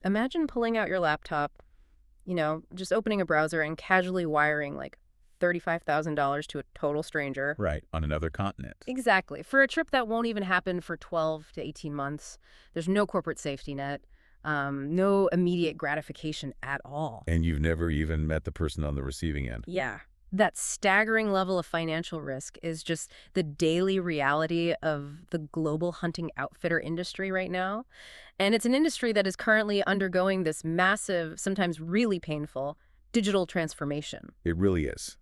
Imagine pulling out your laptop, just opening a browser and casually wiring like $35,000 to a total stranger. Right, on another continent. Exactly. For a trip that won't even happen for 12 to 18 months. There's no corporate safety net, no immediate gratification at all. And you've never even met the person on the receiving end. Yeah. That staggering level of financial risk is just the daily reality of the global hunting outfitter industry right now. And it's an industry that is currently undergoing this massive, sometimes really painful, digital transformation. It really is.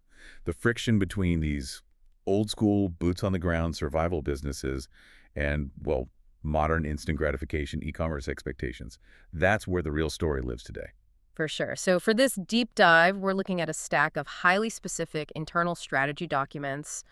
The friction between these old school, boots on the ground survival businesses and, well, modern instant gratification e-commerce expectations, that's where the real story lives today. For sure. So for this deep dive, we're looking at a stack of highly specific internal strategy documents,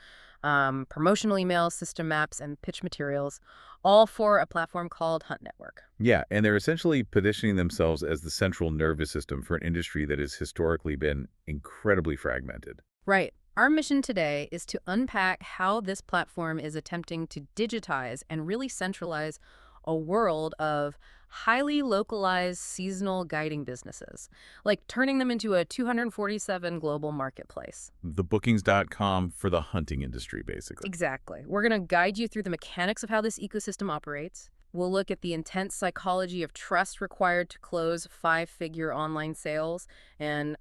promotional emails, system maps, and pitch materials, all for a platform called HuntNetwork. Yeah, and they're essentially positioning themselves as the central nervous system for an industry that has historically been incredibly fragmented. Right. Our mission today is to unpack how this platform is attempting to digitize and really centralize a world of highly localized seasonal guiding businesses, like turning them into a 247 global marketplace. The bookings.com for the hunting industry, basically. Exactly. We're going to guide you through the mechanics of how this ecosystem operates. We'll look at the intense psychology of trust required to close five-figure online sales and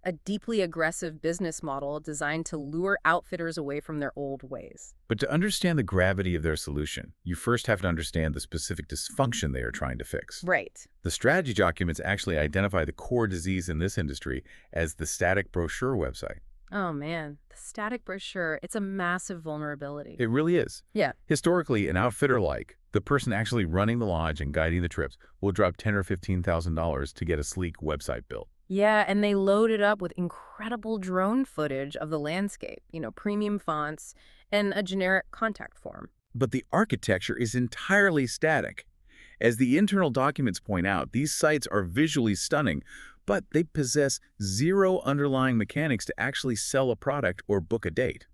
a deeply aggressive business model designed to lure outfitters away from their old ways. But to understand the gravity of their solution, you first have to understand the specific dysfunction they are trying to fix. Right. The strategy documents actually identify the core disease in this industry as the static brochure website. Oh man, the static brochure, it's a massive vulnerability. It really is. Yeah. Historically, an outfitter like the person actually running the lodge and guiding the trips will drop $10,000 or $15,000 to get a sleek website built. Yeah, and they load it up with incredible drone footage of the landscape, premium fonts, and a generic contact form. But the architecture is entirely static. As the internal documents point out, these sites are visually stunning, but they possess zero underlying mechanics to actually sell a product or book a date.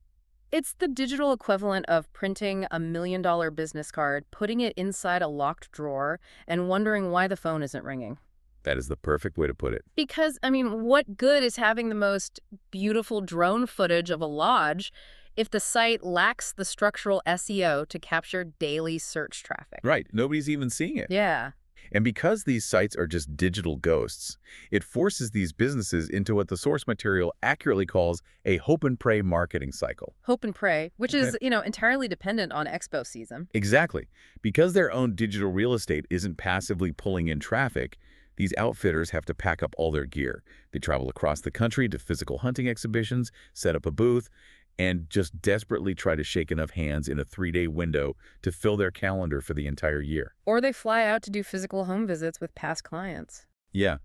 It's the digital equivalent of printing a $1 million business card, putting it inside a locked drawer, and wondering why the phone isn't ringing. That is the perfect way to put it. Because, what good is having the most beautiful drone footage of a lodge if the site lacks the structural SEO to capture daily search traffic? Right. Nobody's even seeing it. Yeah. And because these sites are just digital ghosts, it forces these businesses into what the source material accurately calls a hope and pray marketing cycle. Hope and pray, which is, entirely dependent on Expo season. Exactly. Because their own digital real estate isn't passively pulling in traffic, these outfitters have to pack up all their gear. They travel across the country to physical hunting exhibitions, set up a booth, and just desperately try to shake enough hands in a 3-day window to fill their calendar for the entire year. Or they fly out to do physical home visits with past clients. Yeah.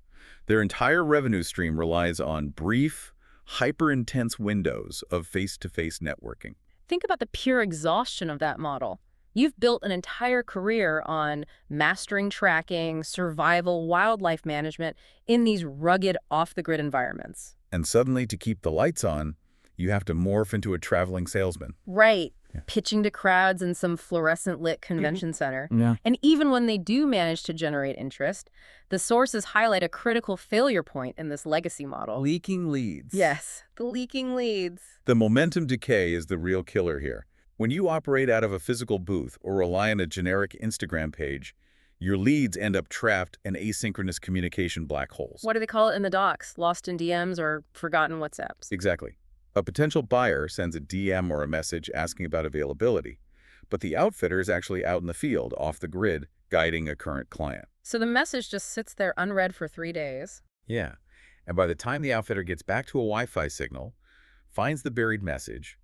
Their entire revenue stream relies on brief, hyper-intense windows of face-to-face networking. Think about the pure exhaustion of that model. You've built an entire career on mastering tracking, survival, wildlife management in these rugged, off-the-grid environments. And suddenly, to keep the lights on, you have to morph into a traveling salesman. Right. Yeah. Pitching to crowds in some fluorescent-lit convention center. Yeah. And even when they do manage to generate interest, the sources highlight a critical failure point in this legacy model. Leaking leads. Yes, the leaking leads. The momentum decay is the real killer here. When you operate out of a physical booth or rely on a generic Instagram page, your leads end up trapped in asynchronous communication black holes. What do they call it in the docs? Lost in DMs or forgotten WhatsApps? Exactly. A potential buyer sends a DM or a message asking about availability, but the outfitter is actually out in the field, off the grid, guiding a current client. So the message just sits there unread for 3 days. Yeah. And by the time the outfitter gets back to a Wi-Fi signal, finds the buried message,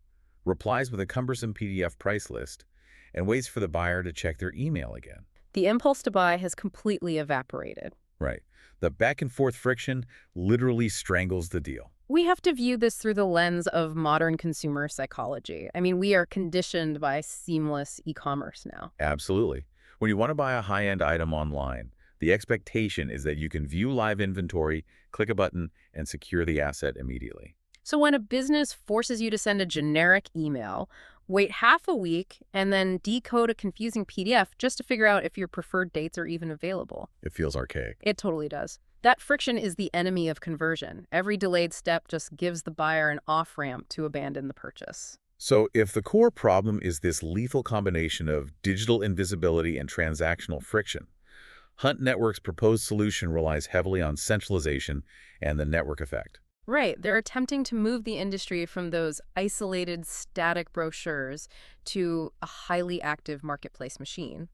replies with a cumbersome PDF price list, and waits for the buyer to check their email again. The impulse to buy has completely evaporated. Right. The back-and-forth friction literally strangles the deal. We have to view this through the lens of modern consumer psychology. We are conditioned by seamless e-commerce now. Absolutely. When you want to buy a high-end item online, the expectation is that you can view live inventory, click a button, and secure the asset immediately. So when a business forces you to send a generic email Wait half a week and then decode a confusing PDF just to figure out if your preferred dates are even available. It feels archaic. It totally does. That friction is the enemy of conversion. Every delayed step just gives the buyer an off-ramp to abandon the purchase. So if the core problem is this lethal combination of digital invisibility and transactional friction, HuntNetwork's proposed solution relies heavily on centralization and the network effect. Right, they're attempting to move the industry from those isolated, static brochures to a highly active marketplace machine.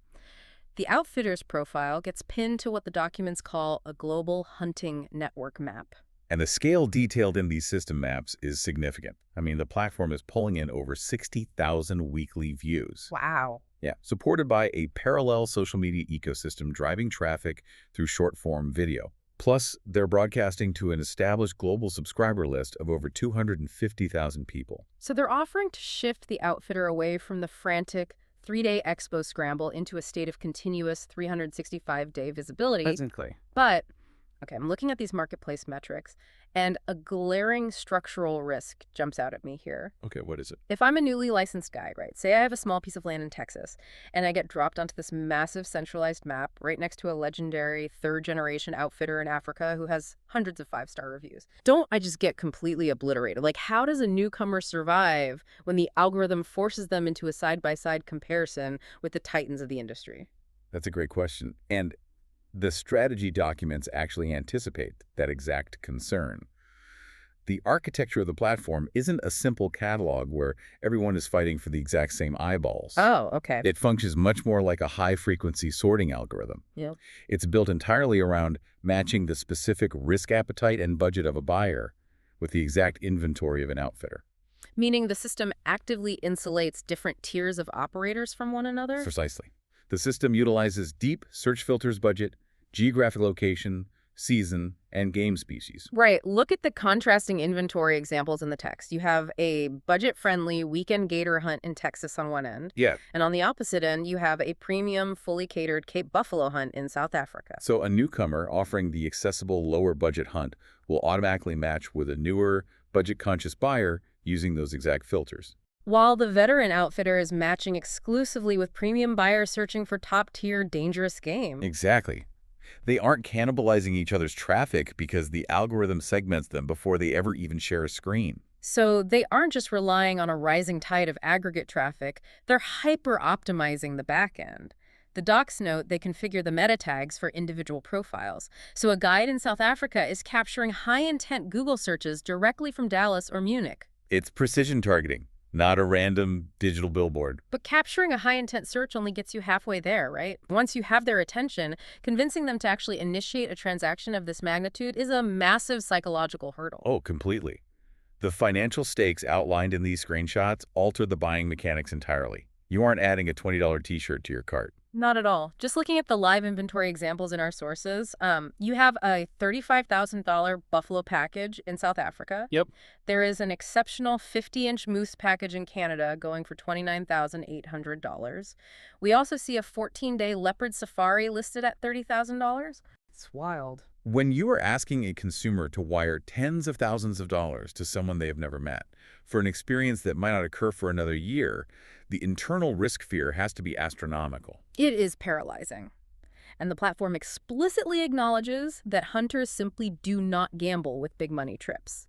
The outfitter's profile gets pinned to what the documents call a global hunting network map. And the scale detailed in these system maps is significant. I mean, the platform is pulling in over 60,000 weekly views. Wow. Yeah, supported by a parallel social media ecosystem driving traffic through short-form video. Plus, they're broadcasting to an established global subscriber list of over 250,000 people. So they're offering to shift the outfitter away from the frantic 3-day Expo scramble into a state of continuous 365-day visibility. Technically. But, okay, I'm looking at these marketplace metrics, and a glaring structural risk jumps out at me here. Okay, what is it? If I'm a newly licensed guy, right, say I have a small piece of land in Texas, and I get dropped onto this massive centralized map right next to a legendary third-generation outfitter in Africa who has hundreds of 5-star reviews. Don't I just get completely obliterated? Like, how does a newcomer survive when the algorithm forces them into a side-by-side comparison with the titans of the industry? That's a great question. And the strategy documents actually anticipate that exact concern. The architecture of the platform isn't a simple catalog where everyone is fighting for the exact same eyeballs. Oh, okay. It functions much more like a high-frequency sorting algorithm. Yep. It's built entirely around matching the specific risk appetite and budget of a buyer with the exact inventory of an outfitter. Meaning the system actively insulates different tiers of operators from one another? Precisely. The system utilizes deep search filters budget, geographic location, season, and game species. Right. Look at the contrasting inventory examples in the text. You have a budget-friendly weekend gator hunt in Texas on one end. Yeah. And on the opposite end, you have a premium, fully catered Cape Buffalo hunt in South Africa. So a newcomer offering the accessible lower budget hunt will automatically match with a newer, budget-conscious buyer using those exact filters. While the veteran outfitter is matching exclusively with premium buyers searching for top-tier dangerous game. Exactly. They aren't cannibalizing each other's traffic because the algorithm segments them before they ever even share a screen. So they aren't just relying on a rising tide of aggregate traffic, they're hyper-optimizing the back end. The docs note they configure the meta tags for individual profiles. So a guide in South Africa is capturing high-intent Google searches directly from Dallas or Munich. It's precision targeting, not a random digital billboard. But capturing a high-intent search only gets you halfway there, right? Once you have their attention, convincing them to actually initiate a transaction of this magnitude is a massive psychological hurdle. Oh, completely. The financial stakes outlined in these screenshots alter the buying mechanics entirely. You aren't adding a $20 t-shirt to your cart. Not at all. Just looking at the live inventory examples in our sources, you have a $35,000 buffalo package in South Africa. Yep. There is an exceptional 50-inch moose package in Canada going for $29,800. We also see a 14-day leopard safari listed at $30,000. It's wild. When you are asking a consumer to wire tens of thousands of dollars to someone they have never met for an experience that might not occur for another year, the internal risk fear has to be astronomical. It is paralyzing. And the platform explicitly acknowledges that hunters simply do not gamble with big money trips.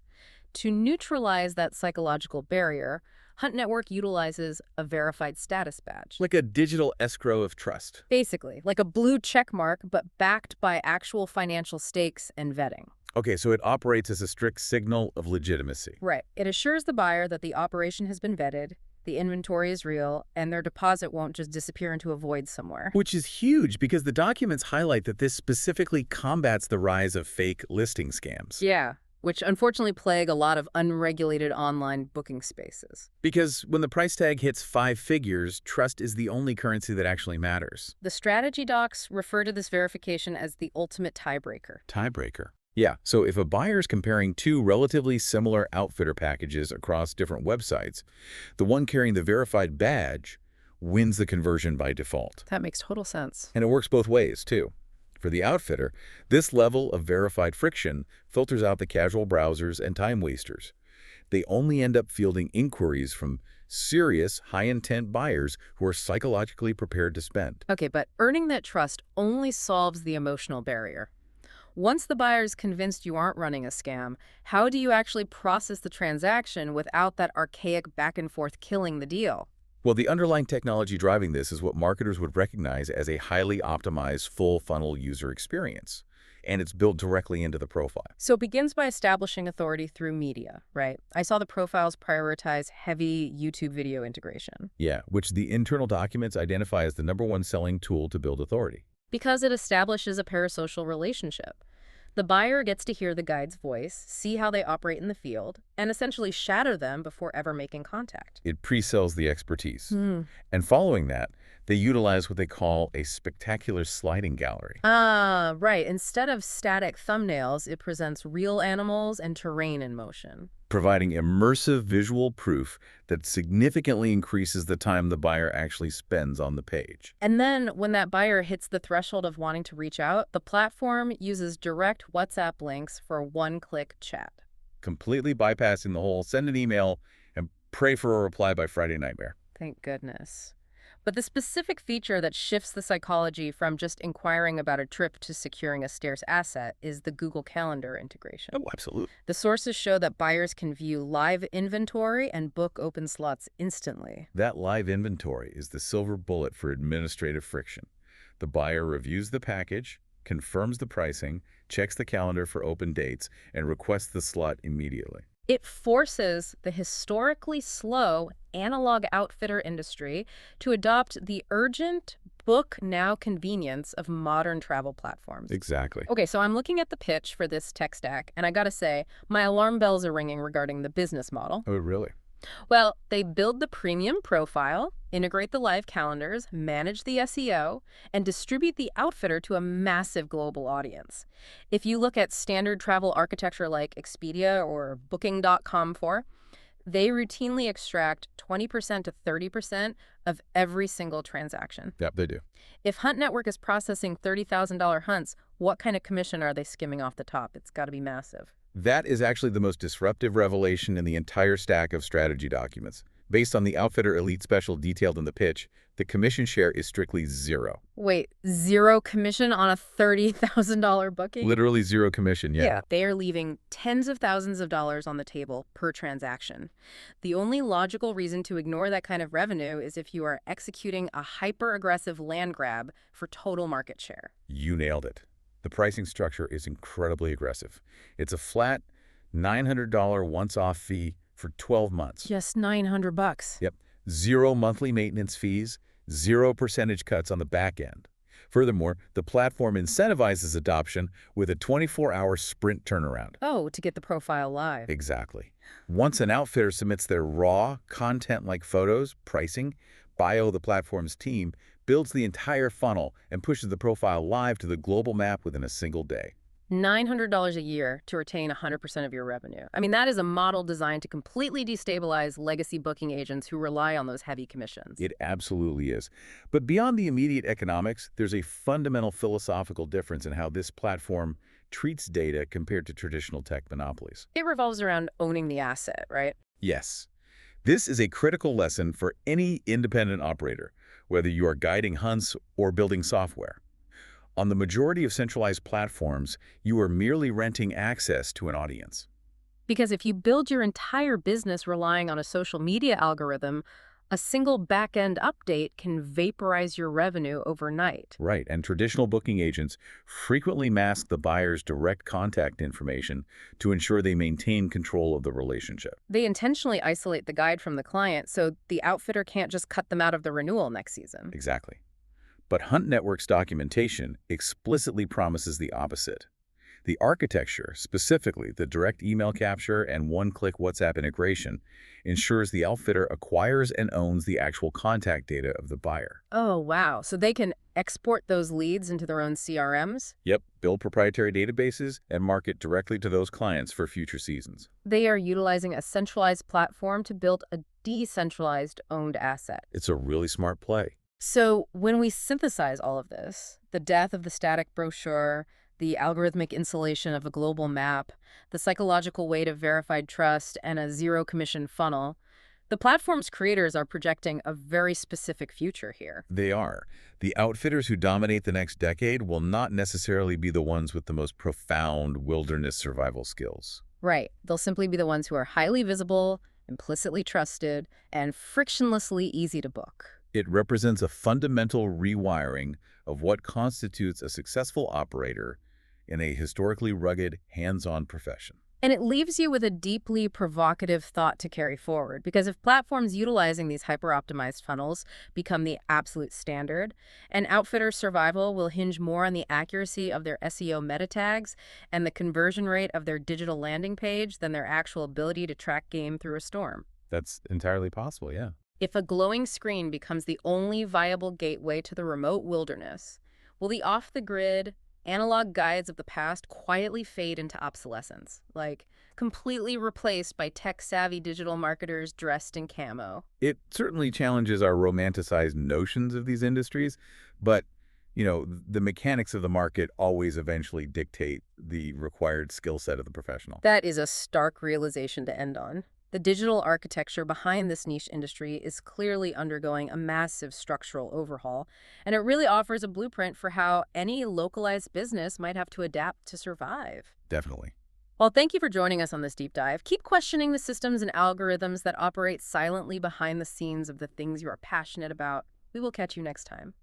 To neutralize that psychological barrier, HuntNetwork utilizes a verified status badge. Like a digital escrow of trust. Basically, like a blue check mark, but backed by actual financial stakes and vetting. Okay, so it operates as a strict signal of legitimacy. Right. It assures the buyer that the operation has been vetted, the inventory is real, and their deposit won't just disappear into a void somewhere. Which is huge because the documents highlight that this specifically combats the rise of fake listing scams. Yeah, which unfortunately plague a lot of unregulated online booking spaces. Because when the price tag hits 5 figures, trust is the only currency that actually matters. The strategy docs refer to this verification as the ultimate tiebreaker. Tiebreaker. Yeah, so if a buyer's comparing two relatively similar outfitter packages across different websites, the one carrying the verified badge wins the conversion by default. That makes total sense. And it works both ways, too. For the outfitter, this level of verified friction filters out the casual browsers and time wasters. They only end up fielding inquiries from serious, high-intent buyers who are psychologically prepared to spend. Okay, but earning that trust only solves the emotional barrier. Once the buyer's convinced you aren't running a scam, how do you actually process the transaction without that archaic back and forth killing the deal? Well, the underlying technology driving this is what marketers would recognize as a highly optimized full-funnel user experience, and it's built directly into the profile. So it begins by establishing authority through media, right? I saw the profiles prioritize heavy YouTube video integration Yeah, which the internal documents identify as the #1 selling tool to build authority. because it establishes a parasocial relationship. The buyer gets to hear the guide's voice, see how they operate in the field, and essentially shadow them before ever making contact. It pre-sells the expertise. Hmm. And following that, they utilize what they call a spectacular sliding gallery. Ah, right. Instead of static thumbnails, it presents real animals and terrain in motion. Providing immersive visual proof that significantly increases the time the buyer actually spends on the page. And then when that buyer hits the threshold of wanting to reach out, the platform uses direct WhatsApp links for one-click chat. Completely bypassing the whole send an email and pray for a reply by Friday nightmare. Thank goodness. But the specific feature that shifts the psychology from just inquiring about a trip to securing a scarce asset is the Google Calendar integration. Oh, absolutely. The sources show that buyers can view live inventory and book open slots instantly. That live inventory is the silver bullet for administrative friction. The buyer reviews the package, confirms the pricing, checks the calendar for open dates, and requests the slot immediately. It forces the historically slow analog outfitter industry to adopt the urgent book now convenience of modern travel platforms. Exactly. Okay, so I'm looking at the pitch for this tech stack, and I gotta say, my alarm bells are ringing regarding the business model. Oh, really? Well, they build the premium profile, integrate the live calendars, manage the SEO, and distribute the outfitter to a massive global audience. If you look at standard travel architecture like Expedia or Booking.com they routinely extract 20% to 30% of every single transaction. Yep, they do. If HuntNetwork is processing $30,000 hunts, what kind of commission are they skimming off the top? It's got to be massive. That is actually the most disruptive revelation in the entire stack of strategy documents. Based on the Outfitter Elite Special detailed in the pitch, the commission share is strictly zero. Wait, zero commission on a $30,000 booking? Literally zero commission, yeah. They are leaving tens of thousands of dollars on the table per transaction. The only logical reason to ignore that kind of revenue is if you are executing a hyper-aggressive land grab for total market share. You nailed it. The pricing structure is incredibly aggressive. It's a flat $900 once-off fee for 12 months. Just $900. Yep. Zero monthly maintenance fees, 0% cuts on the back end. Furthermore, the platform incentivizes adoption with a 24-hour sprint turnaround. Oh, to get the profile live. Exactly. Once an outfitter submits their raw content like photos, pricing, bio, the platform's team builds the entire funnel and pushes the profile live to the global map within a single day. $900 a year to retain 100% of your revenue. I mean, that is a model designed to completely destabilize legacy booking agents who rely on those heavy commissions. It absolutely is. But beyond the immediate economics, there's a fundamental philosophical difference in how this platform treats data compared to traditional tech monopolies. It revolves around owning the asset, right? Yes. This is a critical lesson for any independent operator, whether you are guiding hunts or building software. On the majority of centralized platforms, you are merely renting access to an audience. Because if you build your entire business relying on a social media algorithm, a single back-end update can vaporize your revenue overnight. Right, and traditional booking agents frequently mask the buyer's direct contact information to ensure they maintain control of the relationship. They intentionally isolate the guide from the client so the outfitter can't just cut them out of the renewal next season. Exactly. But HuntNetwork's documentation explicitly promises the opposite. The architecture, specifically the direct email capture and one-click WhatsApp integration, ensures the outfitter acquires and owns the actual contact data of the buyer. Oh, wow. So they can export those leads into their own CRMs? Yep, build proprietary databases and market directly to those clients for future seasons. They are utilizing a centralized platform to build a decentralized owned asset. It's a really smart play. So when we synthesize all of this, the death of the static brochure, the algorithmic installation of a global map, the psychological weight of verified trust, and a zero-commission funnel, The platform's creators are projecting a very specific future here. They are. The outfitters who dominate the next decade will not necessarily be the ones with the most profound wilderness survival skills. Right. They'll simply be the ones who are highly visible, implicitly trusted, and frictionlessly easy to book. It represents a fundamental rewiring of what constitutes a successful operator in a historically rugged, hands-on profession. And it leaves you with a deeply provocative thought to carry forward, because if platforms utilizing these hyper-optimized funnels become the absolute standard, an outfitter's survival will hinge more on the accuracy of their SEO meta tags and the conversion rate of their digital landing page than their actual ability to track game through a storm. That's entirely possible, yeah. If a glowing screen becomes the only viable gateway to the remote wilderness, will the off-the-grid, analog guides of the past quietly fade into obsolescence, like completely replaced by tech-savvy digital marketers dressed in camo? It certainly challenges our romanticized notions of these industries, but, the mechanics of the market always eventually dictate the required skill set of the professional. That is a stark realization to end on. The digital architecture behind this niche industry is clearly undergoing a massive structural overhaul, and it really offers a blueprint for how any localized business might have to adapt to survive. Definitely. Well, thank you for joining us on this deep dive. Keep questioning the systems and algorithms that operate silently behind the scenes of the things you are passionate about. We will catch you next time.